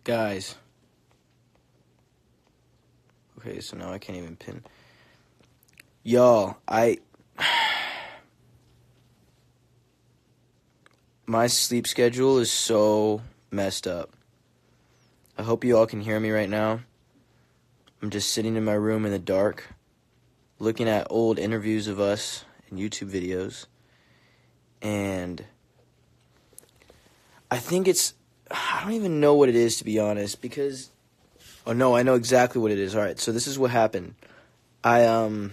Guys. Okay, so now I can't even pin. Y'all, my sleep schedule is so messed up. I hope you all can hear me right now. I'm just sitting in my room in the dark, looking at old interviews of us and YouTube videos. And I think I don't even know what it is, to be honest, because, oh no, I know exactly what it is. All right, so this is what happened. My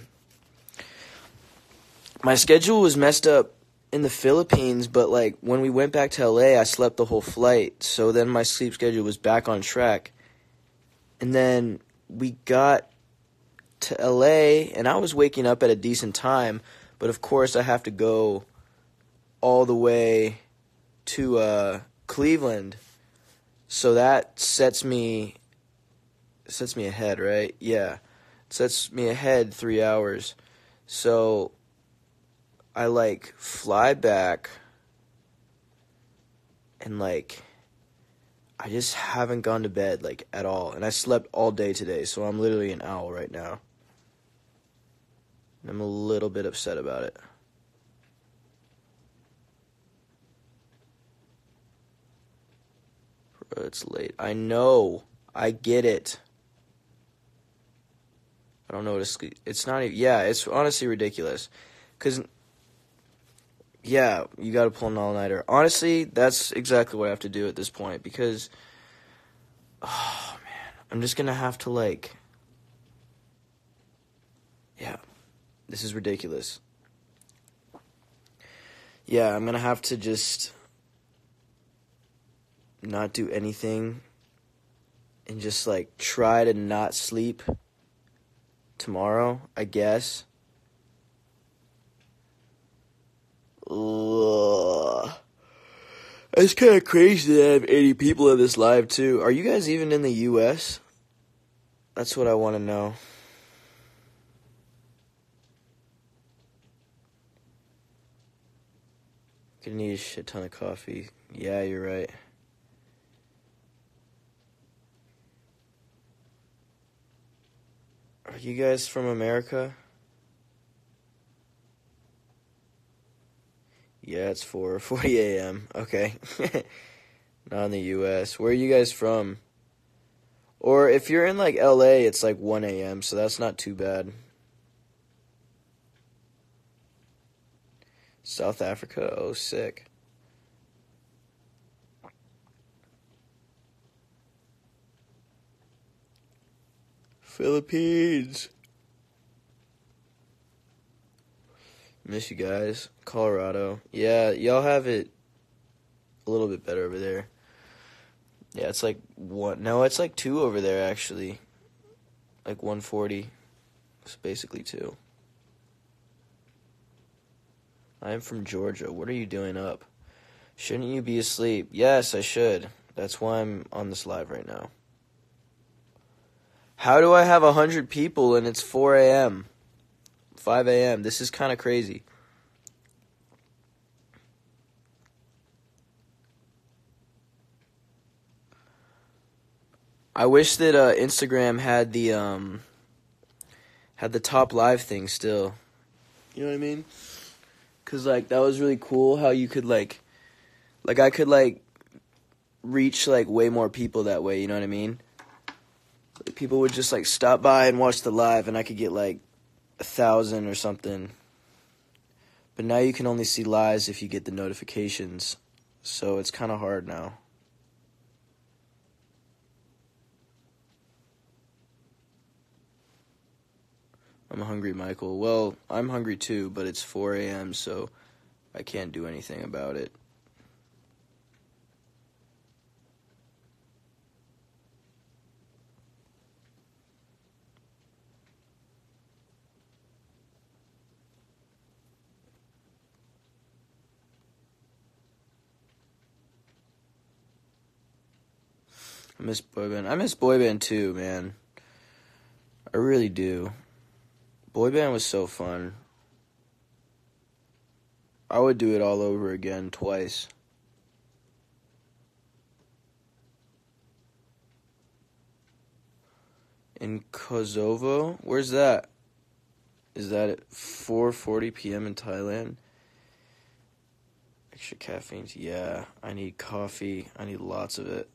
schedule was messed up in the Philippines, but like when we went back to LA, I slept the whole flight. So then my sleep schedule was back on track. And then we got to LA and I was waking up at a decent time, but of course I have to go all the way to Cleveland. So that sets me ahead, right? Yeah. It sets me ahead 3 hours. So I like fly back and like I just haven't gone to bed like at all, and I slept all day today, so I'm literally an owl right now. And I'm a little bit upset about it. Bro, it's late. I know. I get it. I don't know what to sleep. It's not even, yeah, it's honestly ridiculous. Because, yeah, you got to pull an all-nighter. Honestly, that's exactly what I have to do at this point, because, oh, man, I'm just going to have to, like, yeah, this is ridiculous. Yeah, I'm going to have to just not do anything and just, like, try to not sleep tomorrow, I guess. Ugh. It's kind of crazy that I have 80 people in this live, too. Are you guys even in the U.S.? That's what I want to know. Gonna need a shit ton of coffee. Yeah, you're right. Are you guys from America? Yeah, it's 4:40 a.m. Okay. Not in the U.S. Where are you guys from? Or if you're in, like, L.A., it's, like, 1 a.m., so that's not too bad. South Africa? Oh, sick. Philippines. Miss you guys. Colorado. Yeah, y'all have it a little bit better over there. Yeah, it's like one. No, it's like 2 over there, actually. Like 1:40. It's basically 2. I am from Georgia. What are you doing up? Shouldn't you be asleep? Yes, I should. That's why I'm on this live right now. How do I have 100 people and it's 4 a.m.? 5 a.m. This is kind of crazy. I wish that Instagram had the top live thing still. You know what I mean? Cause like that was really cool how you could like I could like reach like way more people that way. You know what I mean? Like, people would just like stop by and watch the live, and I could get like 1,000 or something. But now you can only see lives if you get the notifications, so it's kind of hard now. I'm hungry, Michael. Well, I'm hungry too, but it's 4 a.m., so I can't do anything about it. I miss boy band. I miss boy band too, man. I really do. Boy band was so fun. I would do it all over again twice. in Kosovo. Where's that? Is that at 4:40 p.m. in Thailand? Extra caffeine. Yeah, I need coffee. I need lots of it.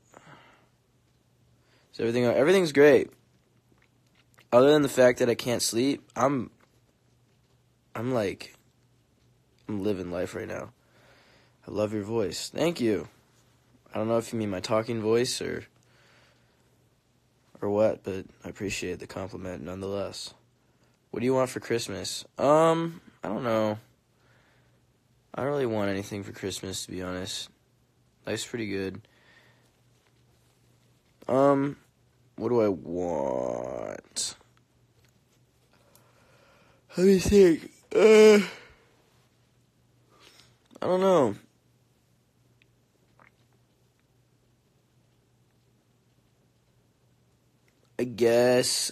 So everything's great. Other than the fact that I can't sleep, I'm living life right now. I love your voice. Thank you. I don't know if you mean my talking voice or what, but I appreciate the compliment nonetheless. What do you want for Christmas? I don't know. I don't really want anything for Christmas, to be honest. Life's pretty good. What do I want? Let me think. I don't know. I guess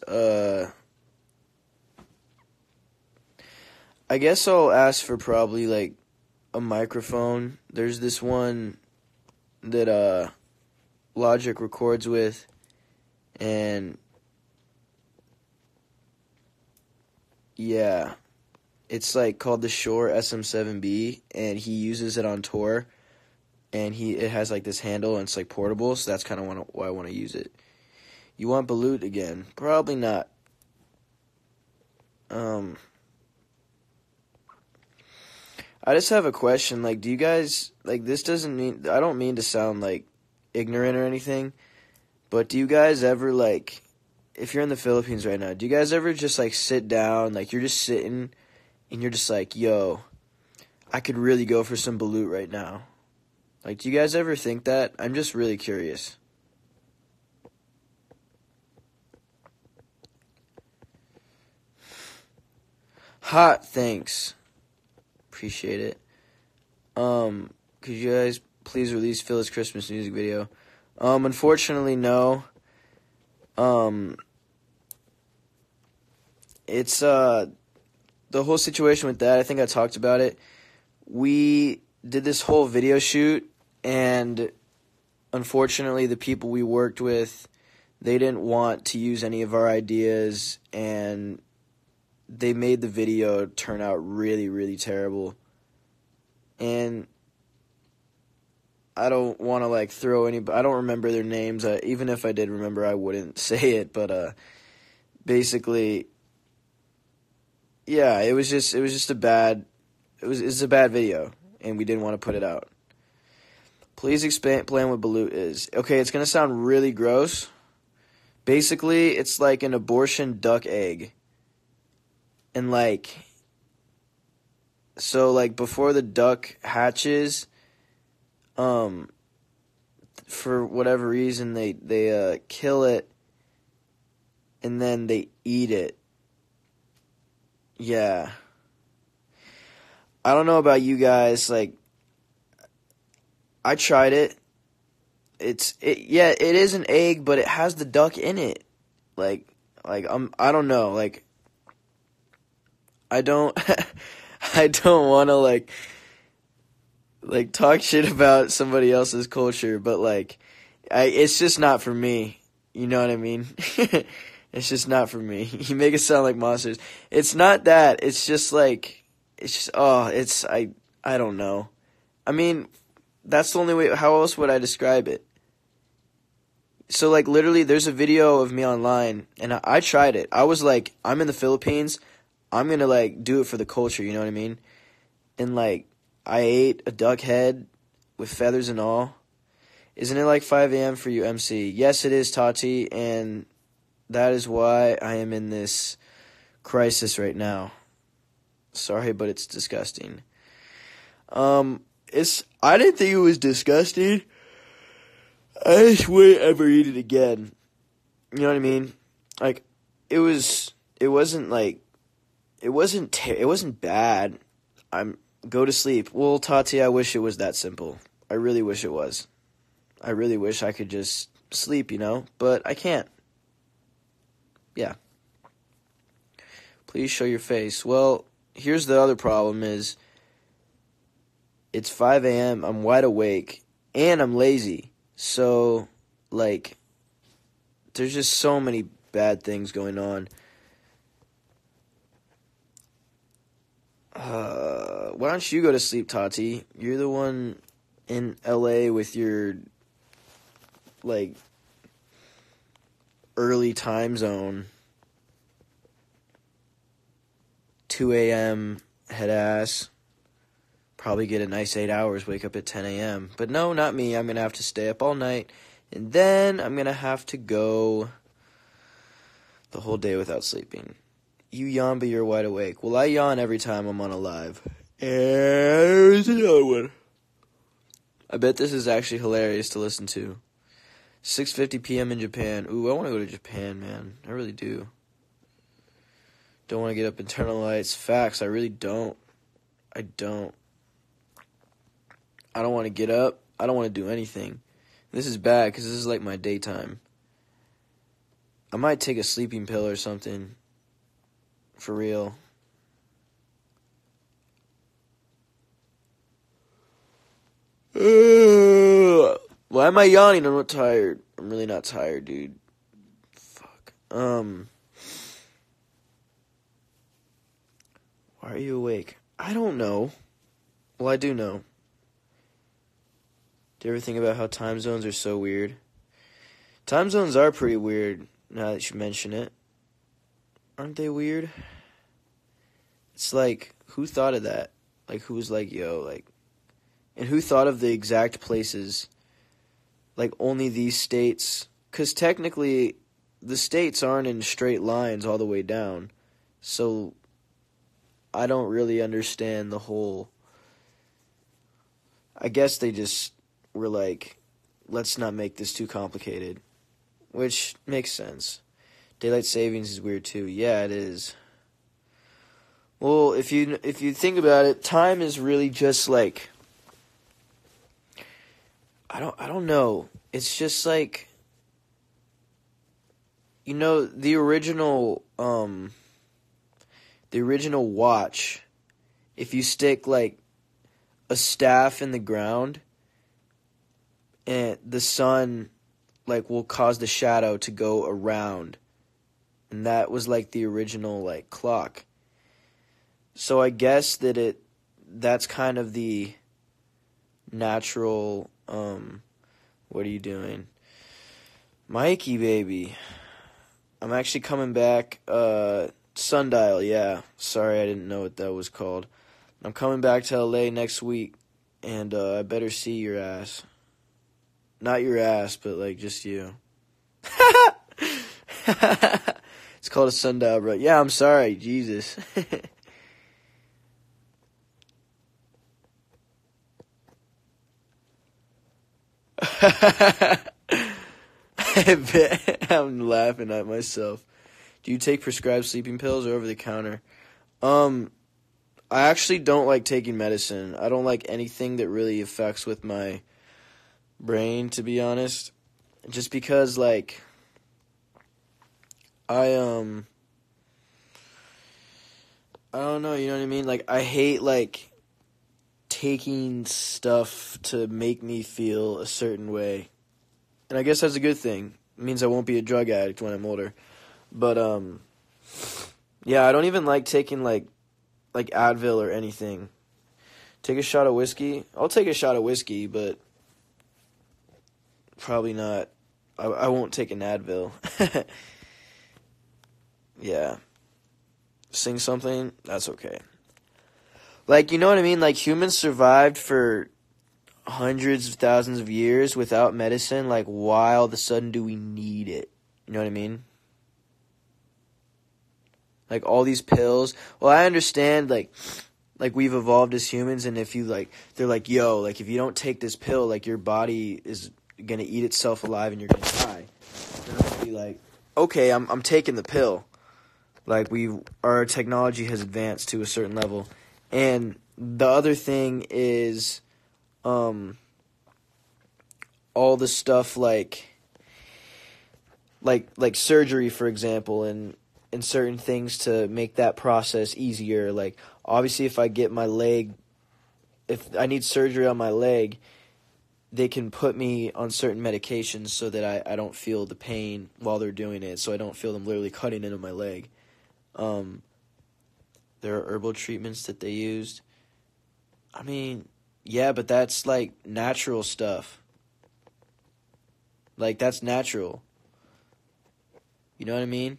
I'll ask for probably like a microphone. There's this one that Logic records with, and yeah, it's like called the Shure SM7B, and he uses it on tour, and it has like this handle, and it's like portable, so that's kind of why I want to use it. You want Balut again? Probably not. I just have a question. Like, do you guys, like, this doesn't mean, I don't mean to sound, like, ignorant or anything, but do you guys ever, like, if you're in the Philippines right now, do you guys ever just, like, sit down, like, you're just sitting, and you're just like, yo, I could really go for some Balut right now? Like, do you guys ever think that? I'm just really curious. Hot, thanks. Appreciate it. Could you guys please release Phil's Christmas music video? Unfortunately, no. It's, the whole situation with that, I think I talked about it. We did this whole video shoot, and unfortunately, the people we worked with, they didn't want to use any of our ideas, and they made the video turn out really, really terrible. And I don't want to, like, I don't remember their names. Even if I did remember, I wouldn't say it. But basically, yeah, it was a bad video, and we didn't want to put it out. Please explain what Balut is. Okay, it's going to sound really gross. Basically, it's like an abortion duck egg. And, like, so, like, before the duck hatches, for whatever reason, they kill it, and then they eat it. Yeah. I don't know about you guys, like, I tried it. It is an egg, but it has the duck in it. I don't know, like, I don't want to, like talk shit about somebody else's culture, but, like, it's just not for me. You know what I mean? It's just not for me. You make it sound like monsters. It's not that. It's just, like, I don't know. I mean, that's the only way. How else would I describe it? So, like, literally, there's a video of me online, and I tried it. I was like, I'm in the Philippines. I'm going to, like, do it for the culture, you know what I mean? And, like, I ate a duck head with feathers and all. Isn't it like 5 a.m. for you, MC? Yes, it is, Tati, and that is why I am in this crisis right now. Sorry, but it's disgusting. I didn't think it was disgusting. I just wouldn't ever eat it again. You know what I mean? Like, it wasn't bad. Go to sleep. Well, Tati, I wish it was that simple. I really wish it was. I really wish I could just sleep, you know? But I can't. Yeah. Please show your face. Well, here's the other problem is it's 5 a.m., I'm wide awake, and I'm lazy. So, like, there's just so many bad things going on. Why don't you go to sleep, Tati? You're the one in LA with your, like, early time zone. 2 a.m. head ass. Probably get a nice 8 hours, wake up at 10 a.m. But no, not me. I'm going to have to stay up all night. And then I'm going to have to go the whole day without sleeping. You yawn, but you're wide awake. Well, I yawn every time I'm on a live. And there's another one. I bet this is actually hilarious to listen to. 6:50 p.m. in Japan. Ooh, I want to go to Japan, man. I really do. Don't want to get up internalites. Facts, I really don't. I don't want to get up. I don't want to do anything. This is bad because this is like my daytime. I might take a sleeping pill or something. For real. Why am I yawning? I'm not tired. I'm really not tired, dude. Fuck. Why are you awake? I don't know. Well, I do know. Do you ever think about how time zones are so weird? Time zones are pretty weird, now that you mention it. Aren't they weird? It's like, who thought of that? Like, who was like, yo, like... And who thought of the exact places? Like, only these states... Because technically, the states aren't in straight lines all the way down. So, I don't really understand the whole... I guess they just were like, let's not make this too complicated. Which makes sense. Daylight savings is weird too. Yeah, it is. Well, if you think about it, time is really just like... I don't know. It's just like, you know, the original watch, if you stick like a staff in the ground and the sun like will cause the shadow to go around, and that was like the original like clock. So I guess that's kind of the natural. What are you doing? Mikey, baby. I'm actually coming back. Sundial, yeah. Sorry, I didn't know what that was called. I'm coming back to LA next week, and I better see your ass. Not your ass, but like just you. It's called a sundial, bro. Yeah, I'm sorry. Jesus. I bet I'm laughing at myself. Do you take prescribed sleeping pills or over the counter? I actually don't like taking medicine. I don't like anything that really affects with my brain, to be honest. Just because, like, I don't know, you know what I mean? Like, I hate, like, taking stuff to make me feel a certain way. And I guess that's a good thing. It means I won't be a drug addict when I'm older. But, yeah, I don't even like taking, like Advil or anything. Take a shot of whiskey? I'll take a shot of whiskey, but probably not. I won't take an Advil. Yeah. Sing something? That's okay. Like, you know what I mean? Like, humans survived for hundreds of thousands of years without medicine. Like, why all of a sudden do we need it? You know what I mean? Like, all these pills. Well, I understand, like we've evolved as humans, and if you, like, they're like, yo, like, if you don't take this pill, like, your body is going to eat itself alive and you're going to die. Then I'm going to be like, okay, I'm taking the pill. Like, our technology has advanced to a certain level. And the other thing is, all the stuff like surgery, for example, and certain things to make that process easier. Like, obviously, if I need surgery on my leg, they can put me on certain medications so that I don't feel the pain while they're doing it, so I don't feel them literally cutting into my leg. There are herbal treatments that they used. I mean, yeah, but that's like natural stuff. Like, that's natural. You know what I mean?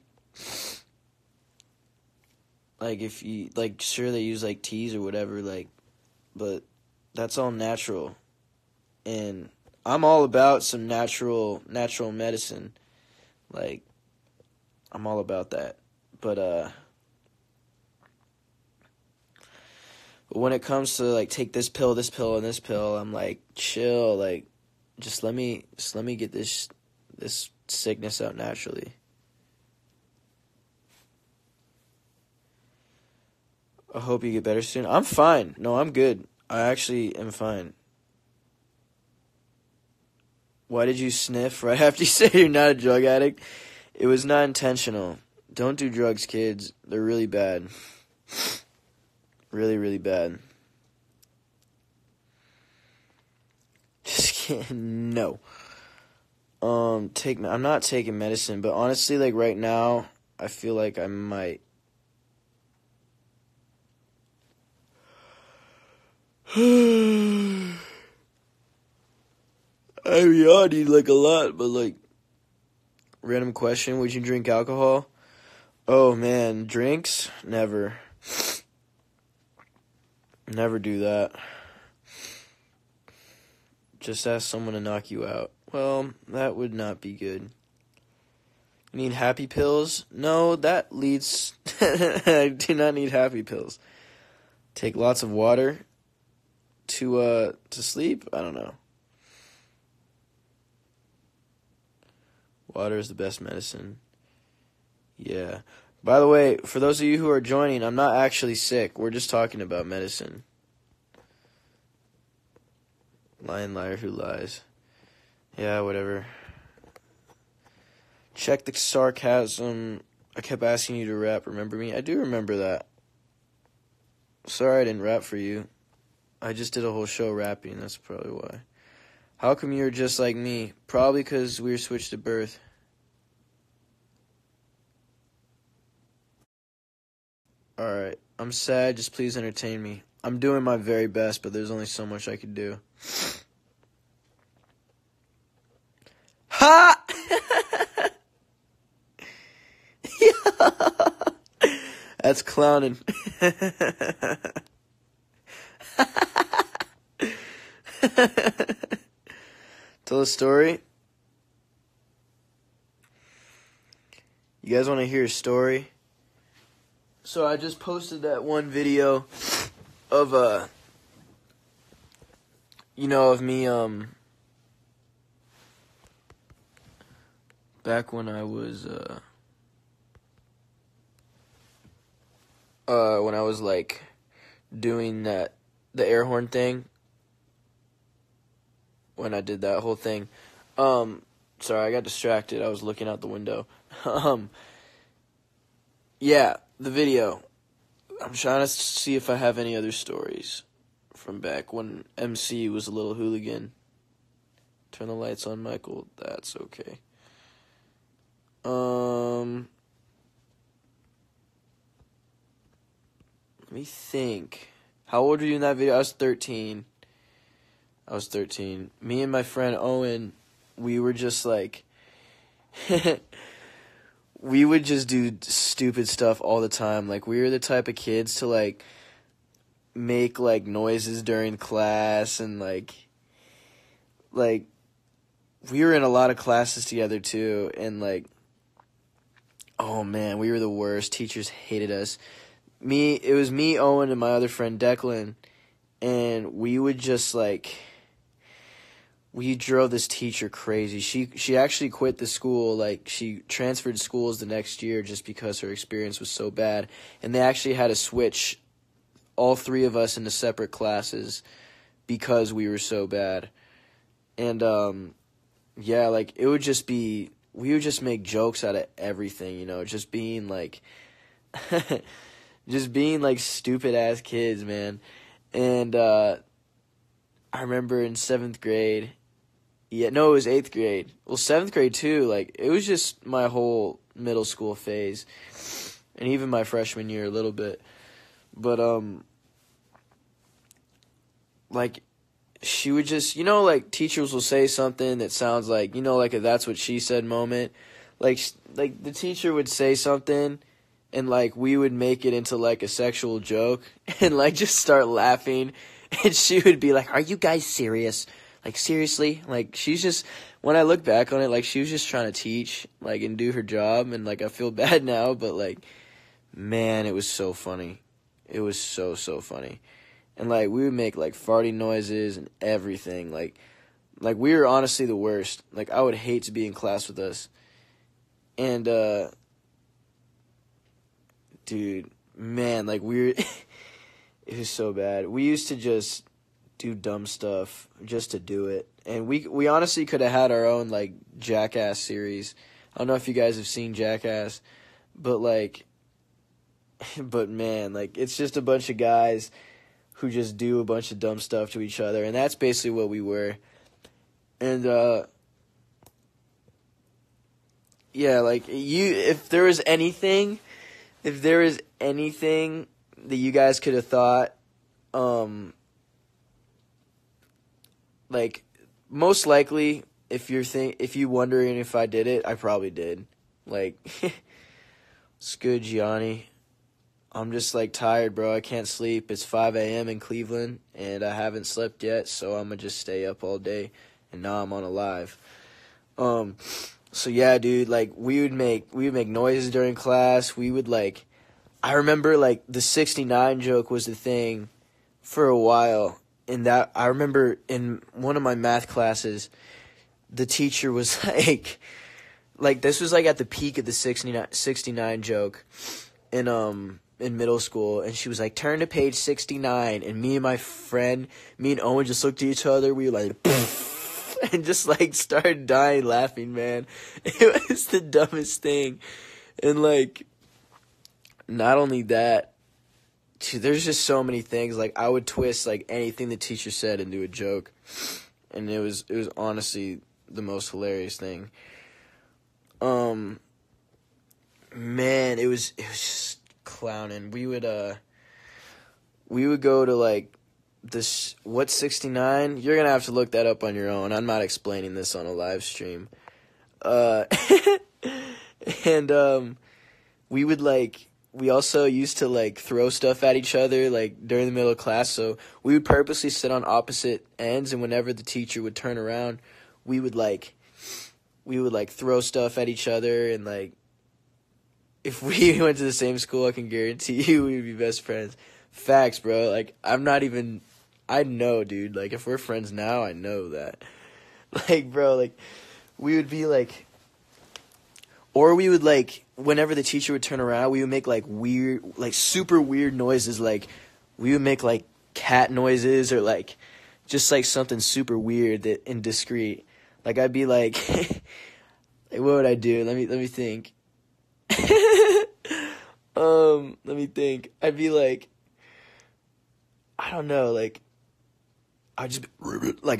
Like, if you, like, sure, they use, like, teas or whatever, like, but that's all natural. And I'm all about some natural medicine. Like, I'm all about that. But when it comes to, like, take this pill, and this pill, I'm like, chill, like, just let me get this sickness out naturally. I hope you get better soon. I'm fine. No, I'm good. I actually am fine. Why did you sniff right after you said you're not a drug addict? It was not intentional. Don't do drugs, kids. They're really bad. Really, really bad. Just kidding. No. I'm not taking medicine, but honestly, like, right now, I feel like I might. I mean, I need, like, a lot, but, like, random question, would you drink alcohol? Oh, man, drinks? Never. Never do that. Just ask someone to knock you out. Well, that would not be good. You need happy pills? No, that leads... I do not need happy pills. Take lots of water to sleep? I don't know. Water is the best medicine. Yeah. By the way, for those of you who are joining, I'm not actually sick. We're just talking about medicine. Lion, liar, who lies. Yeah, whatever. Check the sarcasm. I kept asking you to rap. Remember me? I do remember that. Sorry I didn't rap for you. I just did a whole show rapping. That's probably why. How come you're just like me? Probably because we were switched at birth. Alright. I'm sad. Just please entertain me. I'm doing my very best, but there's only so much I can do. Ha! That's clowning. Tell a story. You guys want to hear a story? So I just posted that one video of of me back when I was like doing the air horn thing. When I did that whole thing. Sorry, I got distracted. I was looking out the window. Yeah, the video. I'm trying to see if I have any other stories from back when MC was a little hooligan. Turn the lights on, Michael. That's okay. Let me think. How old were you in that video? I was 13. Me and my friend Owen, we were just like, we would just do stupid stuff all the time. Like, we were the type of kids to, like, make, like, noises during class and, like, we were in a lot of classes together, too. And, like, oh, man, we were the worst. Teachers hated us. It was me, Owen, and my other friend Declan. And we would just, like... We drove this teacher crazy. She actually quit the school. Like, she transferred schools the next year just because her experience was so bad. And they actually had to switch all three of us into separate classes because we were so bad. And, yeah, like, it would just be... We would just make jokes out of everything, you know? Just being, like... just being, like, stupid-ass kids, man. And, I remember in 7th grade... Yeah, no, it was 8th grade. Well, 7th grade too. Like, it was just my whole middle school phase, and even my freshman year a little bit. But like, she would just, like, teachers will say something that sounds like, like a "that's what she said" moment. Like the teacher would say something, and like we would make it into like a sexual joke, and like just start laughing, and she would be like, "Are you guys serious? Like, seriously?" Like, she's just, when I look back on it, like, she was just trying to teach, like, and do her job, and like I feel bad now, but like, man, it was so funny. It was so funny. And like we would make like farting noises and everything. Like we were honestly the worst. Like, I would hate to be in class with us. And dude, man, like we were it was so bad. We used to just do dumb stuff just to do it. And we honestly could have had our own like Jackass series. I don't know if you guys have seen Jackass, but like but man, like, it's just a bunch of guys who just do a bunch of dumb stuff to each other, and that's basically what we were. And yeah, like, if there was anything that you guys could have thought, like, most likely, if you wondering if I did it, I probably did. Like, it's good, Gianni. I'm just, like, tired, bro. I can't sleep. It's 5 a.m. in Cleveland, and I haven't slept yet, so I'm gonna just stay up all day, and now I'm on a live. So yeah, dude, like, we would make noises during class. We would, like, I remember, like, the 69 joke was the thing for a while, and that, I remember in one of my math classes, the teacher was like, this was, like, at the peak of the 69 joke, in middle school, and she was like, "Turn to page 69," and me and Owen just looked at each other. We were like, and just like started dying laughing, man. It was the dumbest thing. And like, not only that, there's just so many things. Like, I would twist like anything the teacher said into a joke, and it was honestly the most hilarious thing. Man, it was just clowning. We would go to like this, what's 69? You're gonna have to look that up on your own. I'm not explaining this on a live stream. And we also used to like throw stuff at each other like during the middle of class. So we would purposely sit on opposite ends, and whenever the teacher would turn around, we would throw stuff at each other. And like, if we went to the same school, I can guarantee you we'd be best friends. Facts, bro. Like, I know, dude. Like, if we're friends now, I know that. Like, bro, like, we would be like, or we would like, whenever the teacher would turn around, we would make like weird, like super weird noises. Like, we would make like cat noises, or like just like something super weird that indiscreet. Like, I'd be like, like, what would I do? Let me think. Let me think. I'd be like, I don't know, like, I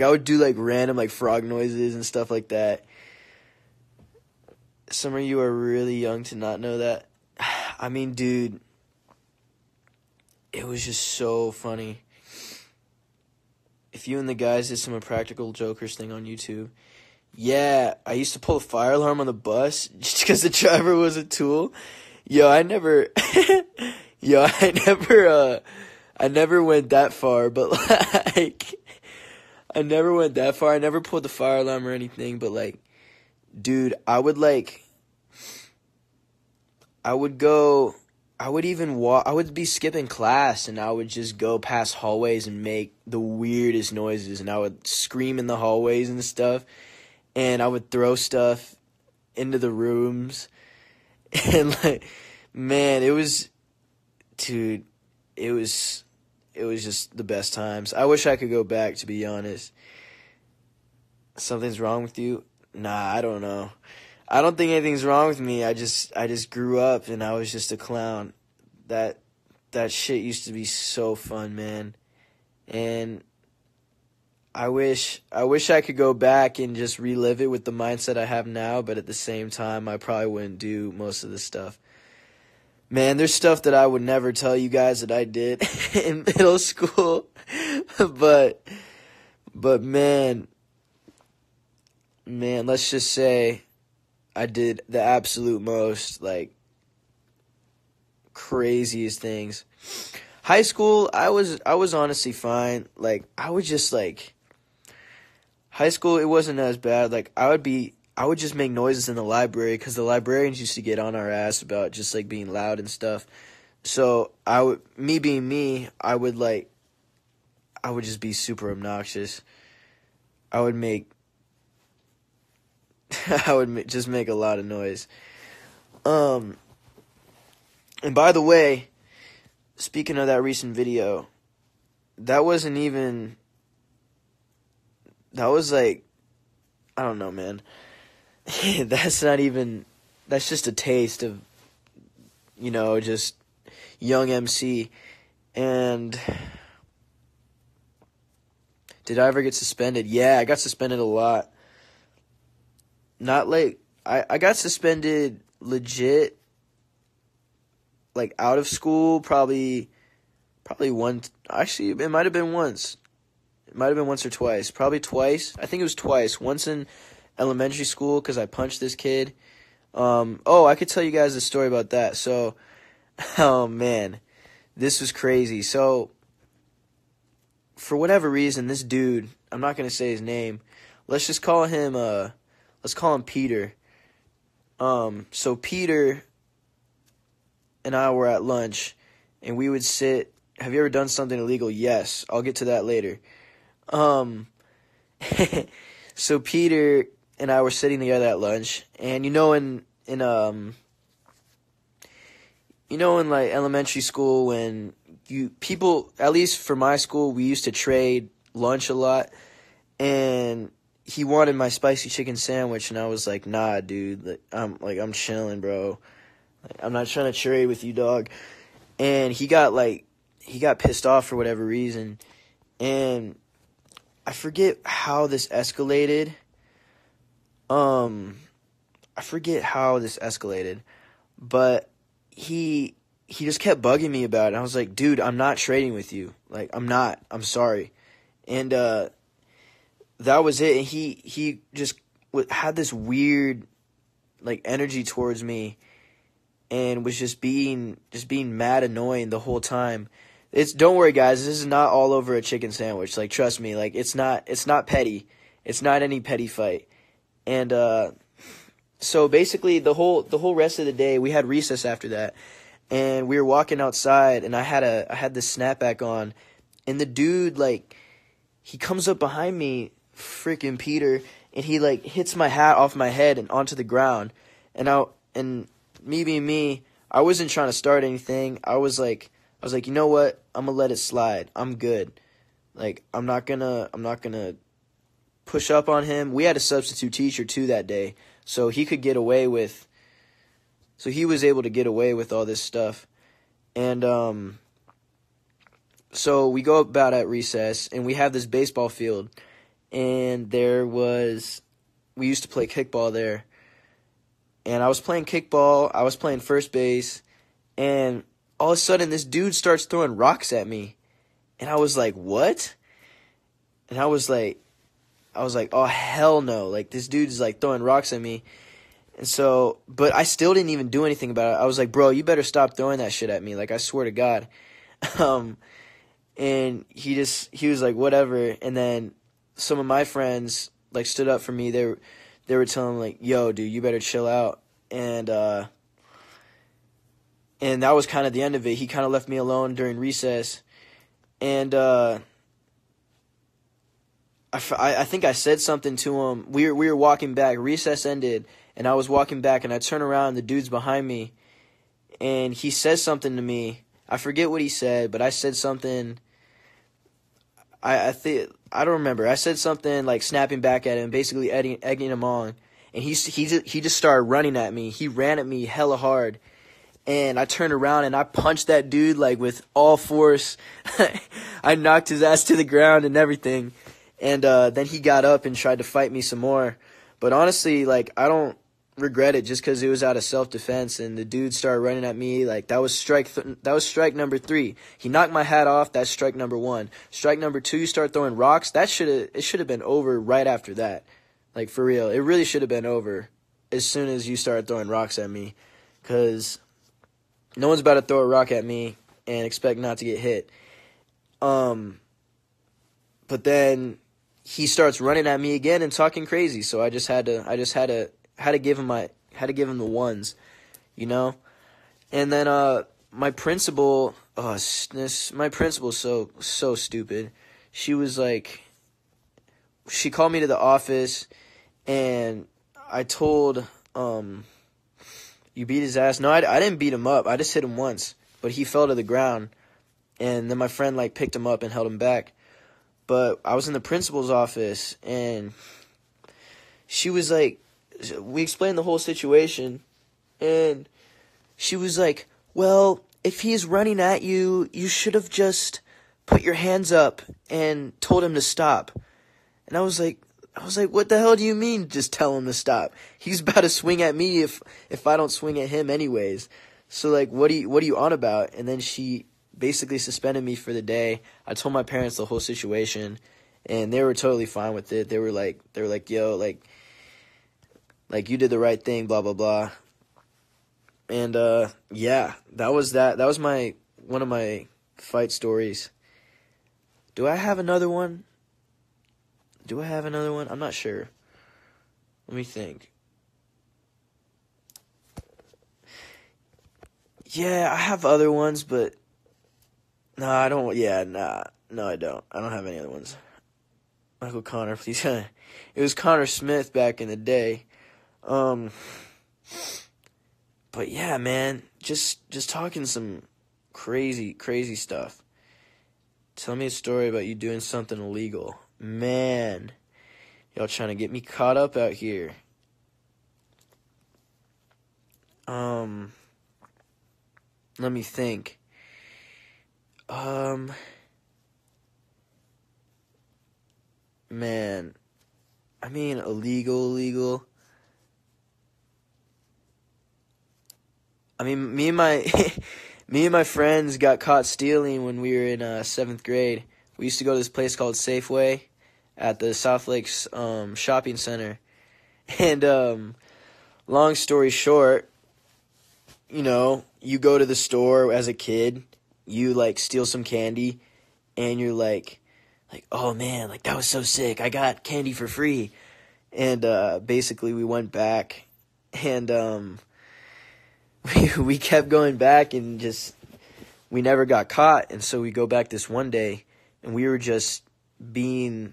would do like random like frog noises and stuff like that. Some of you are really young to not know that. I mean, dude, it was just so funny. If you and the guys did some Impractical Jokers thing on YouTube. Yeah, I used to pull a fire alarm on the bus just because the driver was a tool. I never went that far, but like, I never went that far. I never pulled the fire alarm or anything, but like, dude, I would be skipping class, and I would just go past hallways and make the weirdest noises, and I would scream in the hallways and stuff. And I would throw stuff into the rooms. And like, man, it was just the best times. I wish I could go back, to be honest. Something's wrong with you? Nah, I don't know. I don't think anything's wrong with me. I just grew up and I was just a clown. That shit used to be so fun, man. And I wish I could go back and just relive it with the mindset I have now, but at the same time, I probably wouldn't do most of this stuff. Man, there's stuff that I would never tell you guys that I did in middle school, but man, let's just say I did the absolute most, like, craziest things. High school, I was honestly fine. Like, I would just, like, high school, it wasn't as bad. Like, I would just make noises in the library because the librarians used to get on our ass about just, like, being loud and stuff. So, me being me, I would just be super obnoxious. I would just make a lot of noise. And by the way, speaking of that recent video, that was like, I don't know, man. That's just a taste of, just young MC. And did I ever get suspended? Yeah, I got suspended a lot. Not like, I got suspended legit, like, out of school, probably once. Actually, it might have been once. It might have been once or twice. Probably twice. I think it was twice. Once in elementary school because I punched this kid. I could tell you guys a story about that. So, oh, man. This was crazy. So, for whatever reason, this dude, I'm not going to say his name. Let's just call him, Peter. So Peter and I were at lunch, and we would sit. Have you ever done something illegal? Yes. I'll get to that later. So Peter and I were sitting together at lunch, and in like elementary school, when people, at least for my school, we used to trade lunch a lot, and he wanted my spicy chicken sandwich, and I was like, nah, dude, I'm chilling, bro. Like, I'm not trying to trade with you, dog. And he got pissed off for whatever reason, and I forget how this escalated. But he just kept bugging me about it. And I was like, dude, I'm not trading with you. Like, I'm not. I'm sorry. And that was it. And he just had this weird, like, energy towards me, and was just being mad annoying the whole time. Don't worry, guys, this is not all over a chicken sandwich. Like, trust me, like, it's not petty. It's not any petty fight. And so basically the whole rest of the day, we had recess after that, and we were walking outside, and I had this snapback on, and the dude, like, he comes up behind me, freaking Peter, and he, like, hits my hat off my head and onto the ground. And me being me, I wasn't trying to start anything. I was like, you know what? I'm gonna let it slide. I'm good. Like, I'm not gonna push up on him. We had a substitute teacher too that day, so he was able to get away with all this stuff. And so we go about at recess, and we have this baseball field, and we used to play kickball there. And I was playing kickball, I was playing first base, and all of a sudden this dude starts throwing rocks at me. And I was like, what? And I was like, oh, hell no. Like, this dude's, like, throwing rocks at me. And so, but I still didn't even do anything about it. I was like, bro, you better stop throwing that shit at me. Like, I swear to God. And he was like, whatever. And then some of my friends, like, stood up for me. They were telling him, like, yo, dude, you better chill out. And that was kind of the end of it. He kind of left me alone during recess. And I think I said something to him. We were walking back. Recess ended, and I was walking back, and I turn around, and the dude's behind me. And he says something to me. I forget what he said, but I said something. I don't remember. I said something, like, snapping back at him, basically egging him on. And he just started running at me. He ran at me hella hard. And I turned around and I punched that dude, like, with all force. I knocked his ass to the ground and everything. And then he got up and tried to fight me some more. But honestly, like, I don't regret it just because it was out of self-defense, and the dude started running at me. Like, that was strike number 3. He knocked my hat off. That's strike number 1. Strike number 2, you start throwing rocks. It should have been over right after that. Like, for real. It really should have been over as soon as you started throwing rocks at me, because no one's about to throw a rock at me and expect not to get hit. But then he starts running at me again and talking crazy, so I just had to give him the ones, you know. And then my principal, my principal's so stupid. She was like, she called me to the office, and I told, you beat his ass. No, I didn't beat him up. I just hit him once, but he fell to the ground, and then my friend like picked him up and held him back. But I was in the principal's office, and she was like, we explained the whole situation, and she was like, well, if he's running at you, you should have just put your hands up and told him to stop. And I was like, what the hell do you mean just tell him to stop? He's about to swing at me if I don't swing at him anyways. So like, what are you on about? And then she basically suspended me for the day. I told my parents the whole situation, and they were totally fine with it. They were like, yo, like you did the right thing, blah blah blah. And yeah, that was one of my fight stories. Do I have another one? I'm not sure. Let me think. Yeah, I have other ones, but no, I don't. Yeah, nah. No, I don't. I don't have any other ones. Michael Conor, please. It was Conor Smith back in the day. But yeah, man, just talking some crazy stuff. Tell me a story about you doing something illegal. Man, y'all trying to get me caught up out here. Let me think. Man, I mean, illegal. I mean, me and my friends got caught stealing when we were in 7th grade. We used to go to this place called Safeway at the South Lakes shopping center. And long story short, you know, you go to the store as a kid, you like steal some candy, and you're like, oh man, like that was so sick. I got candy for free. And basically we went back, and we kept going back, and just we never got caught. And so we go back this one day, and we were just being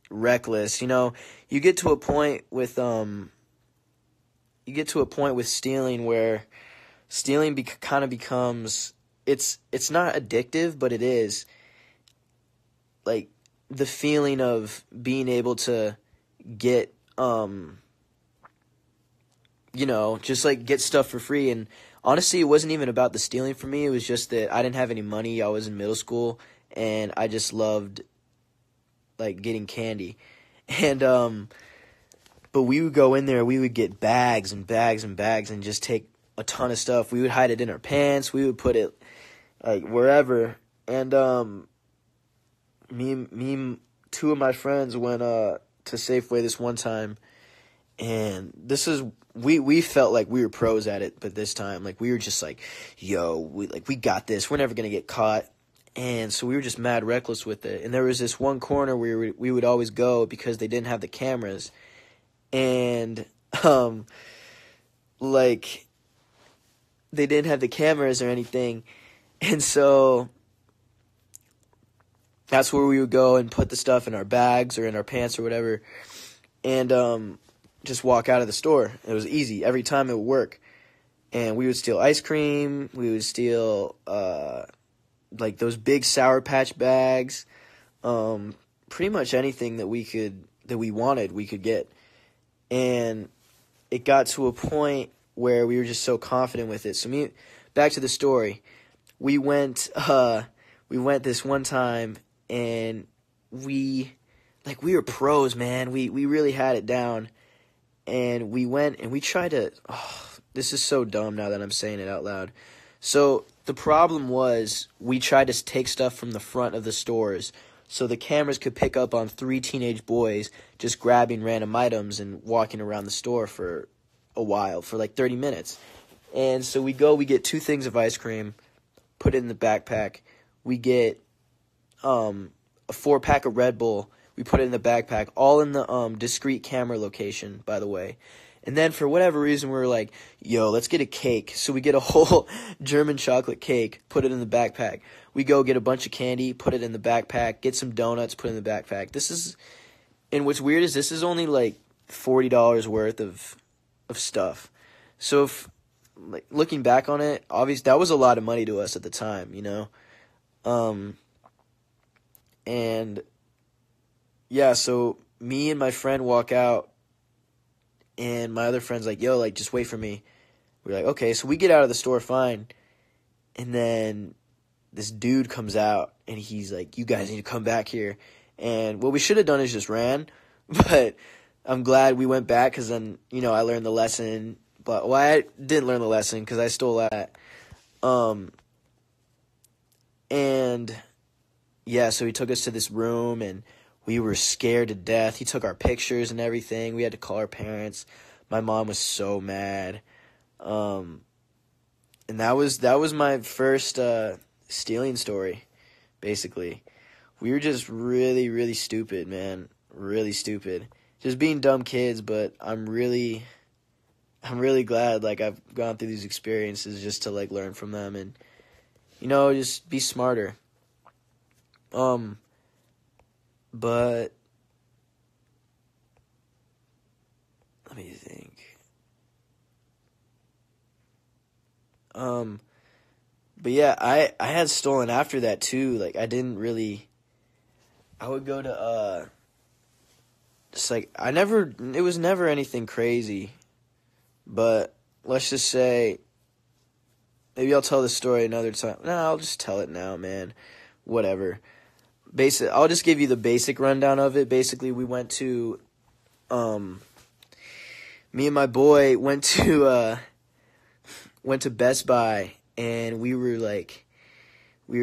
reckless. You know, you get to a point with stealing where stealing kind of becomes, it's not addictive, but it is. Like, the feeling of being able to get, you know, just like get stuff for free. And honestly, it wasn't even about the stealing for me. It was just that I didn't have any money. I was in middle school, and I just loved like getting candy. And but we would go in there, we would get bags and bags and bags and just take a ton of stuff. We would hide it in our pants. We would put it like wherever. And me, two of my friends went to Safeway this one time, and this is we felt like we were pros at it, but this time like we were just like, yo, we got this. We're never gonna get caught. And so we were just mad reckless with it. And there was this one corner where we would always go because they didn't have the cameras. And like they didn't have the cameras or anything. And so that's where we would go and put the stuff in our bags or in our pants or whatever, and just walk out of the store. It was easy. Every time it would work. And we would steal ice cream. We would steal like those big Sour Patch bags. Pretty much anything that we wanted, we could get. And it got to a point where we were just so confident with it. So back to the story. We went this one time, and we like, we were pros, man. We really had it down. And we went and we tried to, oh, this is so dumb now that I'm saying it out loud. So the problem was we tried to take stuff from the front of the stores so the cameras could pick up on 3 teenage boys just grabbing random items and walking around the store for a while, for like 30 minutes. And so we get 2 things of ice cream, put it in the backpack. We get a 4-pack of Red Bull. We put it in the backpack, all in the discrete camera location, by the way. And then for whatever reason, we were like, yo, let's get a cake. So we get a whole German chocolate cake, put it in the backpack. We go get a bunch of candy, put it in the backpack, get some donuts, put it in the backpack. And what's weird is this is only like $40 worth of stuff. So if, like, looking back on it, obviously that was a lot of money to us at the time, you know? And yeah, so me and my friend walk out, and my other friend's like, yo, like, just wait for me. We're like, okay. So we get out of the store fine. And then this dude comes out, and he's like, you guys need to come back here. And what we should have done is just ran. But I'm glad we went back because then, you know, I learned the lesson. But, well, I didn't learn the lesson because I stole that. And, yeah, so he took us to this room, and we were scared to death. He took our pictures and everything. We had to call our parents. My mom was so mad. And that was my first stealing story, basically. We were just really, really stupid, man. Really stupid. Just being dumb kids, but I'm really glad, like, I've gone through these experiences just to, like, learn from them and, you know, just be smarter. But let me think. But yeah, I had stolen after that too. Like, I would go to just like it was never anything crazy. But let's just say maybe I'll tell this story another time. No, I'll just tell it now, man. Whatever. I'll just give you the basic rundown of it. Basically, we went to, me and my boy went to Best Buy, and we were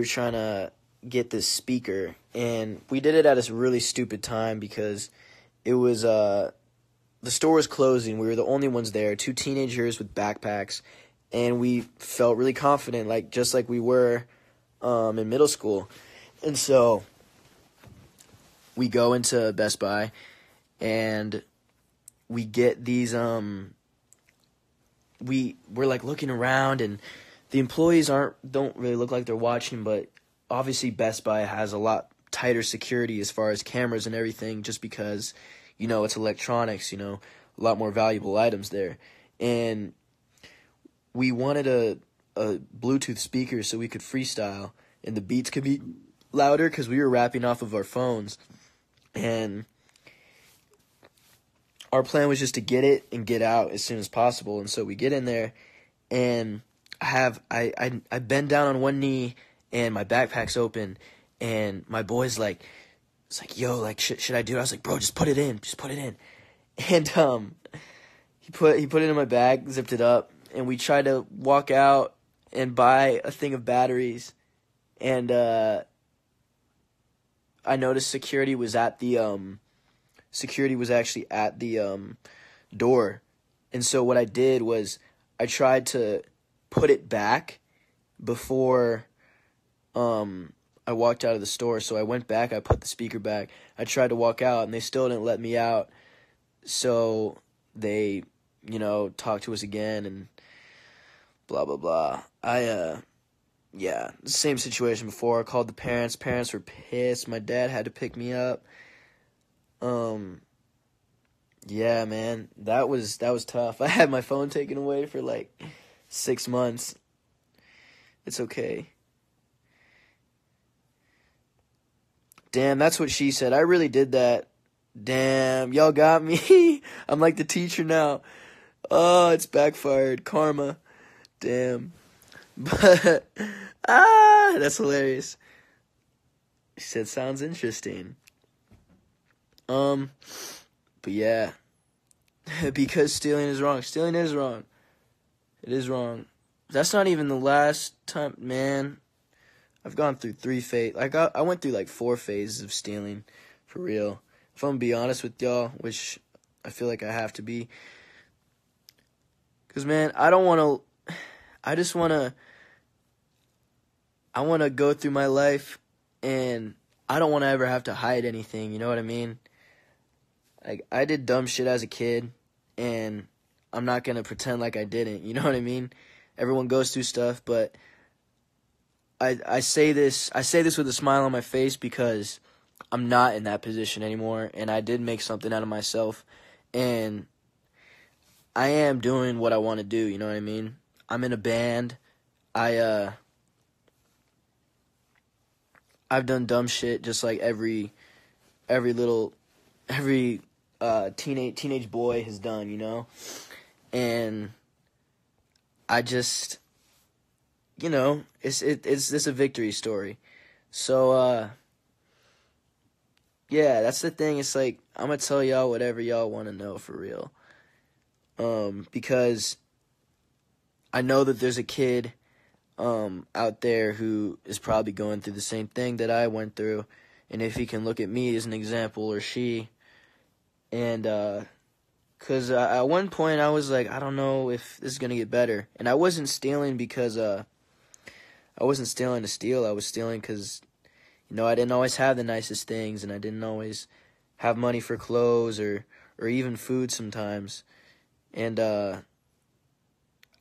trying to get this speaker, and we did it at a really stupid time because it was, the store was closing. We were the only ones there, 2 teenagers with backpacks, and we felt really confident, just like we were, in middle school. And so we go into Best Buy, and we get these, we're looking around, and the employees don't really look like they're watching, but obviously Best Buy has a lot tighter security as far as cameras and everything, just because, you know, it's electronics, you know, a lot more valuable items there. And we wanted a Bluetooth speaker so we could freestyle, and the beats could be louder because we were rapping off of our phones. And our plan was just to get it and get out as soon as possible. And so we get in there, and I bend down on one knee, and my backpack's open, and my boy's like, it's like, yo, like, should I do it? I was like, bro, just put it in. And he put it in my bag, zipped it up, and we tried to walk out and buy a thing of batteries. And I noticed security was actually at the door. And so what I did was I tried to put it back before I walked out of the store. So I went back, I put the speaker back. I tried to walk out, and they still didn't let me out. So they, you know, talked to us again and blah, blah, blah. Yeah, same situation before. I called the parents. Parents were pissed. My dad had to pick me up. Yeah, man, that was tough. I had my phone taken away for like 6 months. It's okay. Damn, that's what she said. I really did that. Damn, y'all got me. I'm like the teacher now. Oh, it's backfired. Karma. Damn. But, that's hilarious. She said, sounds interesting. Um, but yeah, because stealing is wrong. Stealing is wrong. It is wrong. That's not even the last time, man. I've gone through 3 phases. Like, I went through like 4 phases of stealing, for real. If I'm gonna be honest with y'all, which I feel like I have to be. Because, man, I don't want to, I just want to, I want to go through my life, and I don't want to ever have to hide anything, you know what I mean? Like, I did dumb shit as a kid, and I'm not going to pretend like I didn't, you know what I mean? Everyone goes through stuff, but I say this with a smile on my face because I'm not in that position anymore, and I did make something out of myself, and I am doing what I want to do, you know what I mean? I'm in a band. I've done dumb shit just like every teenage boy has done, you know? And I just, you know, it's a victory story. So yeah, that's the thing. It's like, I'm gonna tell y'all whatever y'all want to know, for real. Because I know that there's a kid out there who is probably going through the same thing that I went through, and if he can look at me as an example, or she, and because at one point I was like, I don't know if this is gonna get better, and I wasn't stealing because I wasn't stealing to steal. I was stealing because, you know, I didn't always have the nicest things, and I didn't always have money for clothes or even food sometimes, and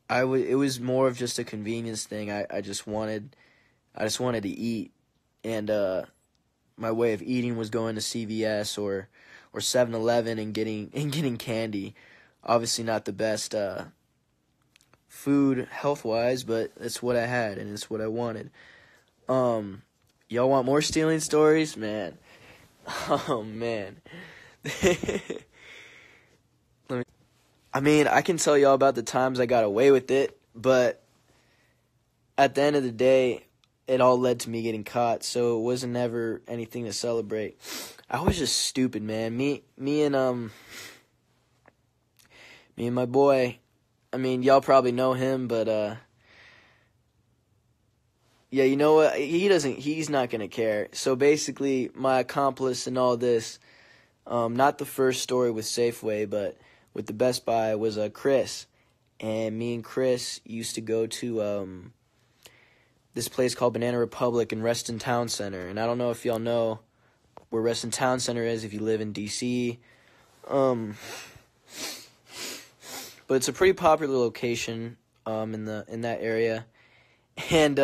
it was more of just a convenience thing. I just wanted to eat, and my way of eating was going to CVS or 7-Eleven and getting candy. Obviously not the best food health-wise, but it's what I had and it's what I wanted. Y'all want more stealing stories? Man. Oh man. I mean, I can tell y'all about the times I got away with it, but at the end of the day, it all led to me getting caught, so it wasn't ever anything to celebrate. I was just stupid, man. Me and my boy, I mean, y'all probably know him, but yeah, you know what? He's not gonna care. So basically, my accomplice in all this, not the first story with Safeway, but with the Best Buy, was Chris. And me and Chris used to go to this place called Banana Republic in Reston Town Center. And I don't know if y'all know where Reston Town Center is if you live in D.C. But it's a pretty popular location in that area. And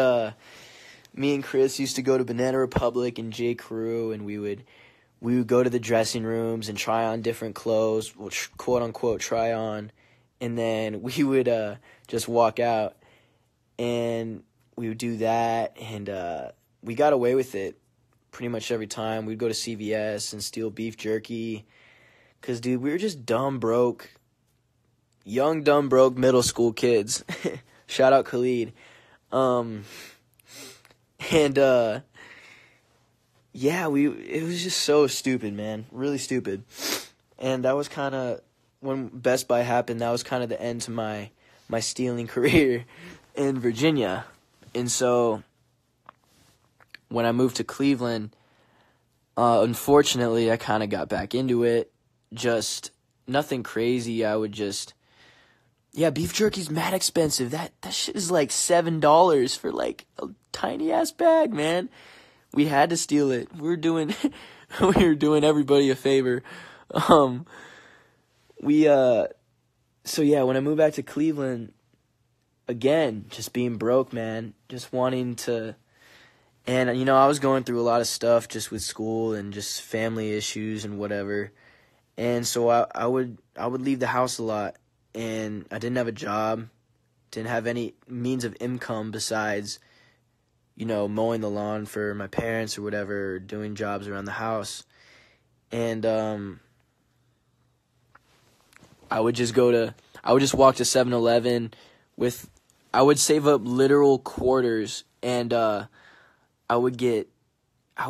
me and Chris used to go to Banana Republic and J. Crew, and we would go to the dressing rooms and try on different clothes, which quote unquote try on, and then we would just walk out, and we would do that, and we got away with it pretty much every time. We'd go to CVS and steal beef jerky, because, dude, we were just dumb broke, young dumb broke middle school kids. Shout out Khalid. Yeah, it was just so stupid, man. Really stupid. And that was kind of, when Best Buy happened, that was kind of the end to my stealing career in Virginia. And so, when I moved to Cleveland, unfortunately, I kind of got back into it. Just nothing crazy. I would just, yeah, beef jerky's mad expensive. That shit is like $7 for like a tiny ass bag, man. We had to steal it. We were doing everybody a favor. So yeah, when I moved back to Cleveland, again, just being broke, man, just wanting to, and you know, I was going through a lot of stuff just with school and just family issues and whatever. And so I would leave the house a lot, and I didn't have a job, didn't have any means of income besides, you know, mowing the lawn for my parents or whatever, or doing jobs around the house. And I would just walk to 7-Eleven I would save up literal quarters, and I would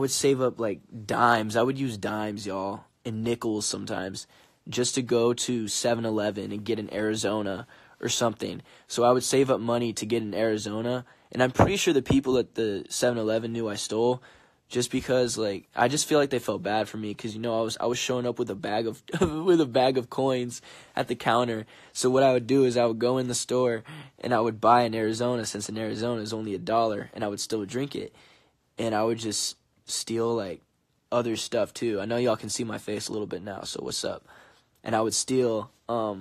save up like dimes. I would use dimes, y'all. and nickels sometimes just to go to 7-Eleven and get an Arizona or something. So I would save up money to get an Arizona, and I'm pretty sure the people at the 7-Eleven knew I stole, just because like I just feel like they felt bad for me because I was showing up with a bag of with a bag of coins at the counter. So what I would do is I would go in the store and I would buy an Arizona, since an Arizona is only $1, and I would still drink it, and I would just steal like other stuff too. I know y'all can see my face a little bit now, so what's up? And I would steal a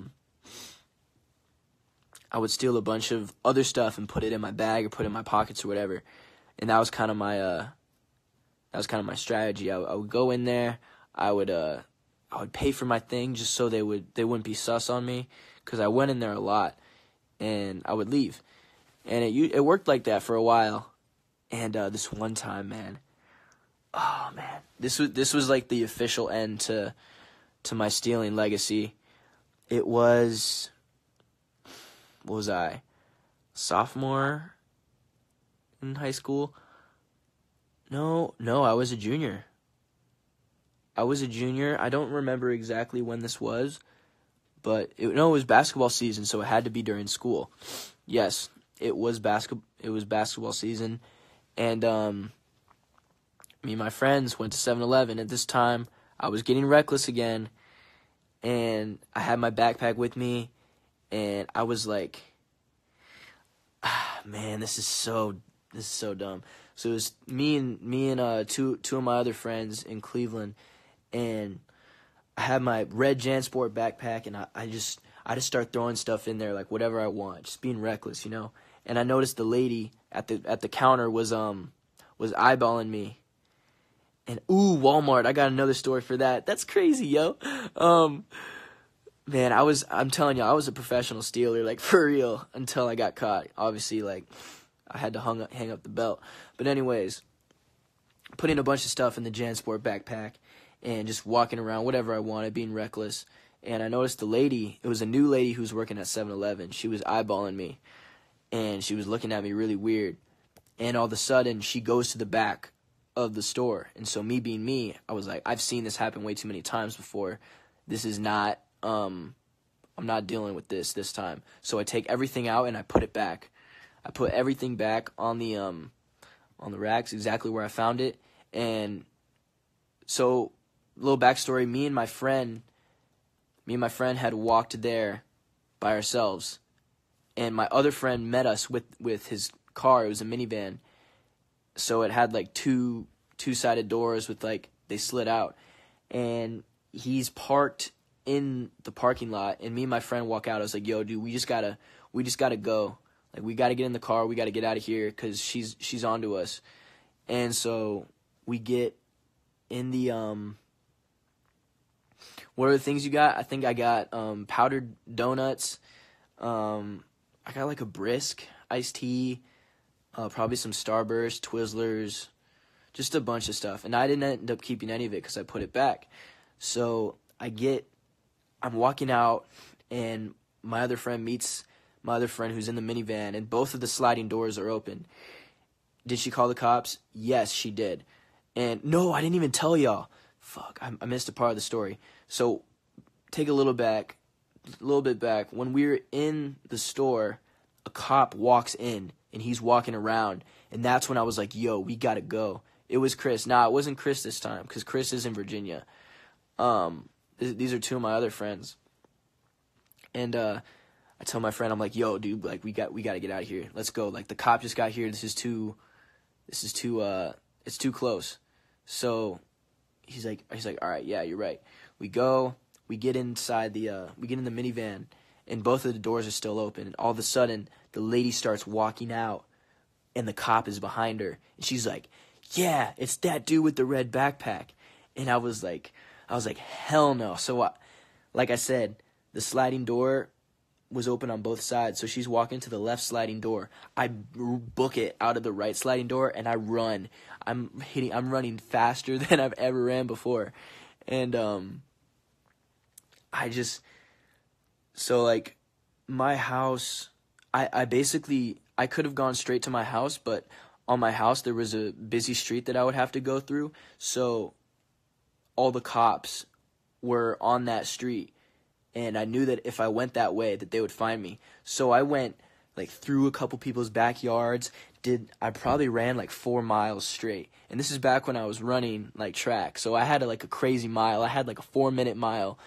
bunch of other stuff and put it in my bag or put it in my pockets or whatever. And that was kind of my strategy. I would go in there, I would pay for my thing just so they wouldn't be sus on me, because I went in there a lot, and I would leave. And it worked like that for a while. And this one time, man, oh man, this was like the official end to my stealing legacy. It was, what was I, sophomore in high school? No, I was a junior. I don't remember exactly when this was, but it was basketball season, so it had to be during school. Yes, it was basketball season, and me and my friends went to 7-Eleven. At this time, I was getting reckless again, and I had my backpack with me, and I was like, man, this is so dumb. So it was me and two of my other friends in Cleveland, and I had my red JanSport backpack, and I just start throwing stuff in there, like whatever I want, just being reckless, And I noticed the lady at the counter was eyeballing me. And Walmart, I got another story for that. That's crazy, yo. Man, I'm telling you, I was a professional stealer, like for real, until I got caught. Obviously, like I had to hang up the belt. But anyways, putting a bunch of stuff in the JanSport backpack and just walking around whatever I wanted, being reckless. And I noticed the lady, it was a new lady who was working at 7-Eleven. She was eyeballing me, and she was looking at me really weird. And all of a sudden, she goes to the back of the store. And so me being me, I was like, I've seen this happen way too many times before. This is not, I'm not dealing with this time. So I take everything out and I put it back. I put everything back on the racks, exactly where I found it. And so, little backstory, me and my friend had walked there by ourselves. And my other friend met us with his car. It was a minivan. So it had like two-sided doors with like, they slid out. And he's parked in the parking lot, and me and my friend walk out. I was like, yo, dude, we just gotta go. Like, we gotta get in the car, we gotta get out of here, because she's onto us. And so we get in the what are the things you got? I think I got powdered donuts. I got like a Brisk iced tea, probably some Starburst, Twizzlers, just a bunch of stuff. And I didn't end up keeping any of it because I put it back. So I'm walking out, and my other friend meets my other friend who's in the minivan, and both of the sliding doors are open. Did she call the cops? Yes, she did. And no, I didn't even tell y'all. Fuck, I missed a part of the story. So take a little bit back. When we were in the store, a cop walks in, and he's walking around, and that's when I was like, yo, we gotta go. It was Chris. Nah, it wasn't Chris this time, because Chris is in Virginia. These are two of my other friends. And I tell my friend, I'm like, yo, dude, like we got to get out of here. Let's go. Like, the cop just got here. It's too close. So he's like, all right, yeah, you're right. We get inside we get in the minivan, and both of the doors are still open. And all of a sudden, the lady starts walking out, and the cop is behind her. And she's like, yeah, it's that dude with the red backpack. And I was like, hell no. So, like I said, the sliding door was open on both sides. So she's walking to the left sliding door. I book it out of the right sliding door, and I run. I'm running faster than I've ever ran before. And so like my house, I could have gone straight to my house, but on my house there was a busy street that I would have to go through. So all the cops were on that street, and I knew that if I went that way that they would find me. So I went like through a couple people's backyards. I probably ran like 4 miles straight. And this is back when I was running like track. So I had like a crazy mile. I had like a 4-minute mile.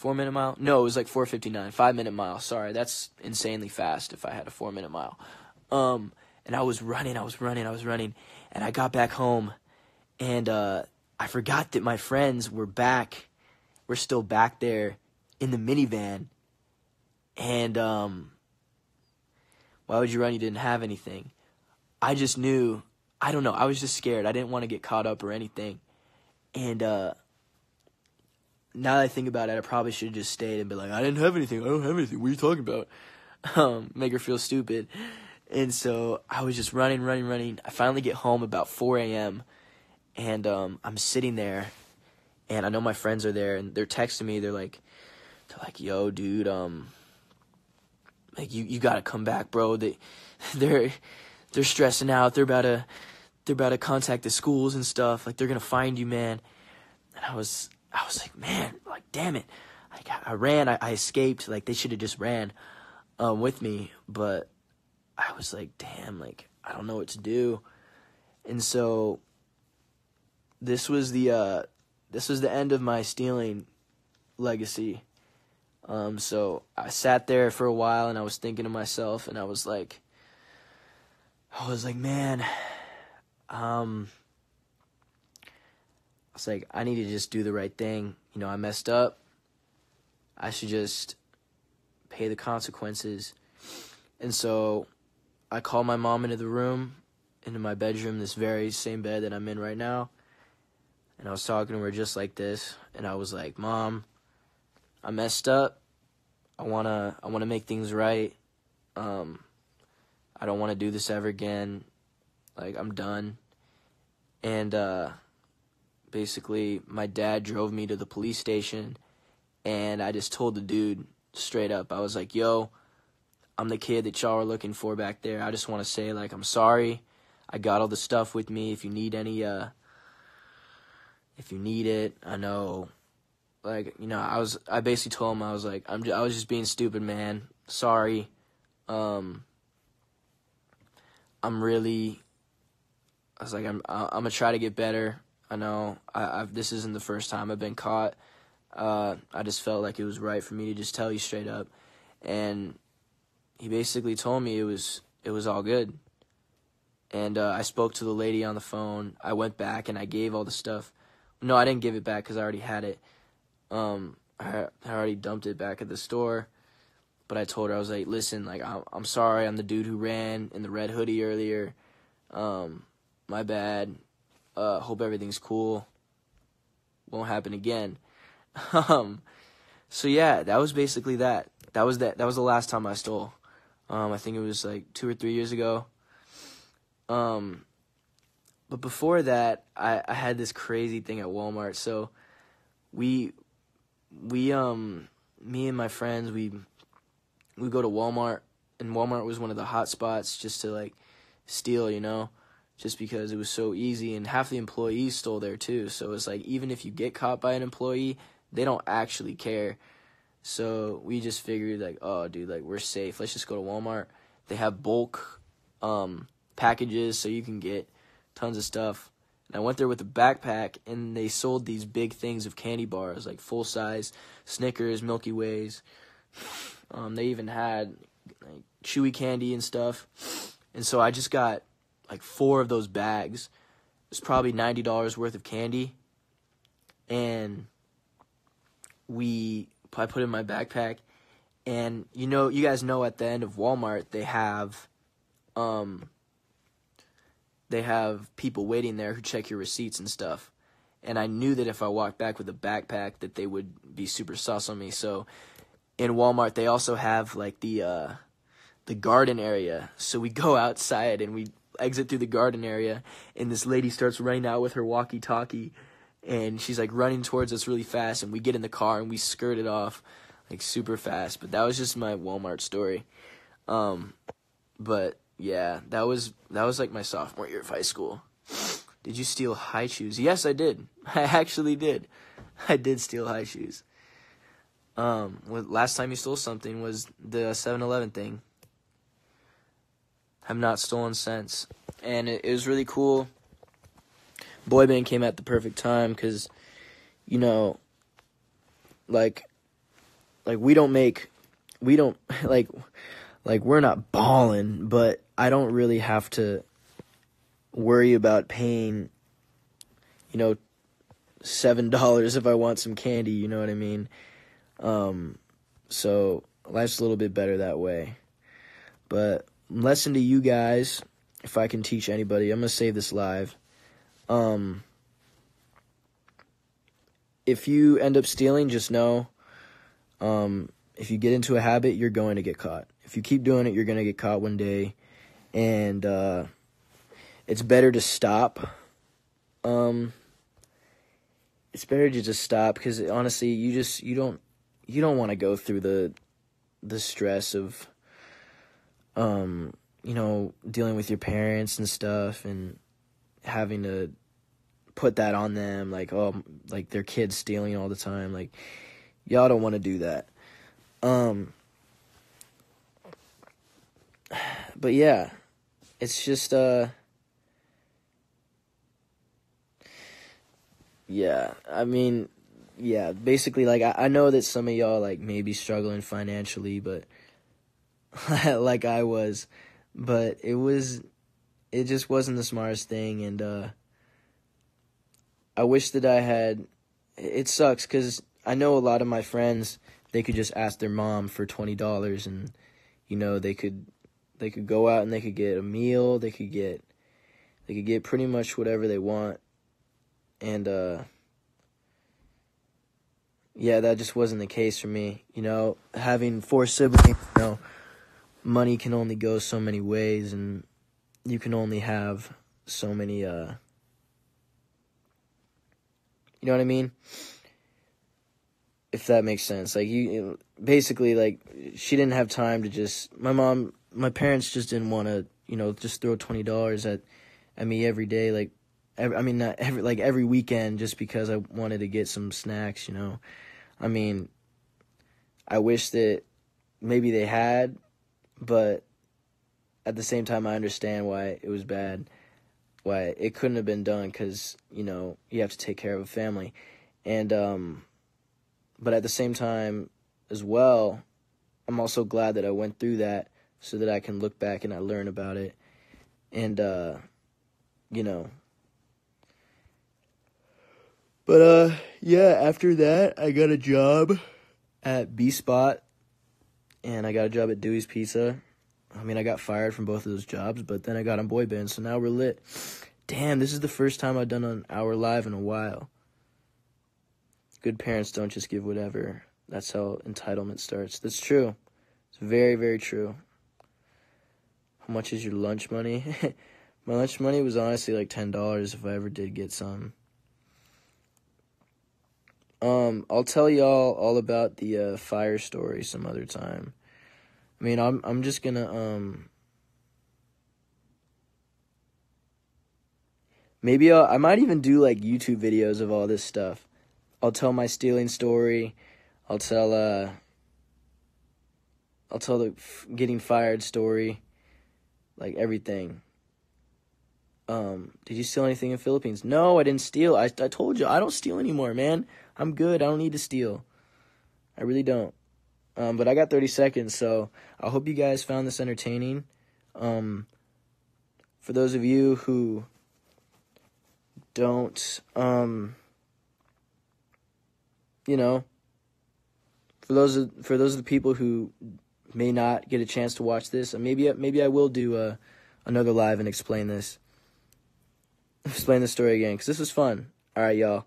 4-minute mile? No, it was like 4:59. 5-minute mile. Sorry, that's insanely fast if I had a 4-minute mile. And I was running, and I got back home, and I forgot that my friends were still back there in the minivan, and why would you run? You didn't have anything. I just knew, I don't know, I was just scared. I didn't want to get caught up or anything, and now that I think about it, I probably should have just stayed and be like, I didn't have anything, what are you talking about? Make her feel stupid. And so I was just running. I finally get home about 4 a.m. and I'm sitting there, and I know my friends are there, and they're texting me. They're like, yo, dude, like you gotta come back, bro. They're stressing out. They're about to contact the schools and stuff. Like, they're gonna find you, man. And I was like, man, like, damn it. Like, I ran. I escaped. Like, they should have just ran with me, but I was like, damn, like, I don't know what to do. And so this was the end of my stealing legacy. So I sat there for a while, and I was thinking to myself, and I was like, man, I was like, I need to just do the right thing. You know, I messed up. I should just pay the consequences. And so I called my mom into my bedroom, this very same bed that I'm in right now. And I was talking to her just like this. And I was like, Mom, I messed up. I wanna make things right. I don't want to do this ever again. Like, I'm done. And basically, my dad drove me to the police station, and I just told the dude straight up. I was like, yo, I'm the kid that y'all are looking for back there. I just want to say, like, I'm sorry. I got all the stuff with me. If you need any, if you need it, I know. Like, you know, I basically told him, I was like, I was just being stupid, man. Sorry. I'm gonna try to get better. I know this isn't the first time I've been caught. I just felt like it was right for me to just tell you straight up. And he basically told me it was all good. And I spoke to the lady on the phone. I went back and I gave all the stuff. No, I didn't give it back because I already had it. I already dumped it back at the store. But I told her, I was like, listen, like, I'm sorry. I'm the dude who ran in the red hoodie earlier. My bad. Hope everything's cool. Won't happen again. So yeah, that was basically that. That was the last time I stole. I think it was like 2 or 3 years ago. But before that, I had this crazy thing at Walmart. So me and my friends, we go to Walmart, and Walmart was one of the hot spots just to like steal, you know, just because it was so easy, and half the employees stole there too. So it's like, even if you get caught by an employee, they don't actually care. So we just figured, like, oh, dude, like, we're safe. Let's just go to Walmart. They have bulk packages, so you can get tons of stuff. And I went there with a backpack, and they sold these big things of candy bars, like full-size Snickers, Milky Ways. They even had like chewy candy and stuff. And so I just got like 4 of those bags. It was probably $90 worth of candy. And I put it in my backpack. And you guys know at the end of Walmart, they have people waiting there who check your receipts and stuff. And I knew that if I walked back with a backpack that they would be super sus on me. So in Walmart, they also have like the garden area. So we go outside and we exit through the garden area, and this lady starts running out with her walkie-talkie, and she's like running towards us really fast, and we get in the car and we skirt it off like super fast. But that was just my Walmart story. But yeah, that was like my sophomore year of high school. Did you steal high shoes? Yes, I did. I actually did. I did steal high shoes. Last time you stole something was the 7-Eleven thing. Have not stolen since. And it was really cool. Boy band came at the perfect time because, you know, like we don't, we're not balling, but I don't really have to worry about paying, $7 if I want some candy, you know what I mean? So life's a little bit better that way. But lesson to you guys, if I can teach anybody, I'm going to save this live. If you end up stealing, just know, if you get into a habit, you're going to get caught. If you keep doing it, you're going to get caught one day. And, it's better to stop. It's better to just stop because honestly, you don't want to go through the stress of, dealing with your parents and stuff and having to put that on them, like their kids stealing all the time. Like, y'all don't want to do that. But yeah, it's just, yeah, I mean, yeah, basically, like, I know that some of y'all, like, may be struggling financially, but, like I was, but it just wasn't the smartest thing, and, I wish that it sucks, because I know a lot of my friends, they could just ask their mom for $20, and, they could go out and they could get a meal, they could get pretty much whatever they want. And, yeah, that just wasn't the case for me. Having 4 siblings, money can only go so many ways, and you can only have so many, you know what I mean? If that makes sense. Like, basically, like, she didn't have time to my parents just didn't want to, just throw $20 at me every day, like, not every weekend, just because I wanted to get some snacks, I mean, I wish that maybe they had, but at the same time, I understand why it was bad, why it couldn't have been done, because, you have to take care of a family. And, but at the same time as well, I'm also glad that I went through that so that I can look back and I learn about it. And, But, yeah, after that, I got a job at B-Spot, and I got a job at Dewey's Pizza. I mean, I got fired from both of those jobs, but then I got on boy band, so now we're lit. Damn, this is the first time I've done an hour live in a while. Good parents don't just give whatever. That's how entitlement starts. That's true. It's very, very true. How much is your lunch money? My lunch money was honestly like $10 if I ever did get some. I'll tell y'all all about the fire story some other time. I mean, I'm just gonna maybe I might even do like YouTube videos of all this stuff. I'll tell my stealing story. I'll tell the getting fired story, like everything. Did you steal anything in the Philippines? No, I didn't steal. I told you, I don't steal anymore, man. I'm good. I don't need to steal. I really don't. But I got 30 seconds, so I hope you guys found this entertaining. For those of you who don't, for those of the people who may not get a chance to watch this, maybe I will do another live and explain this story again, because this was fun. All right, y'all.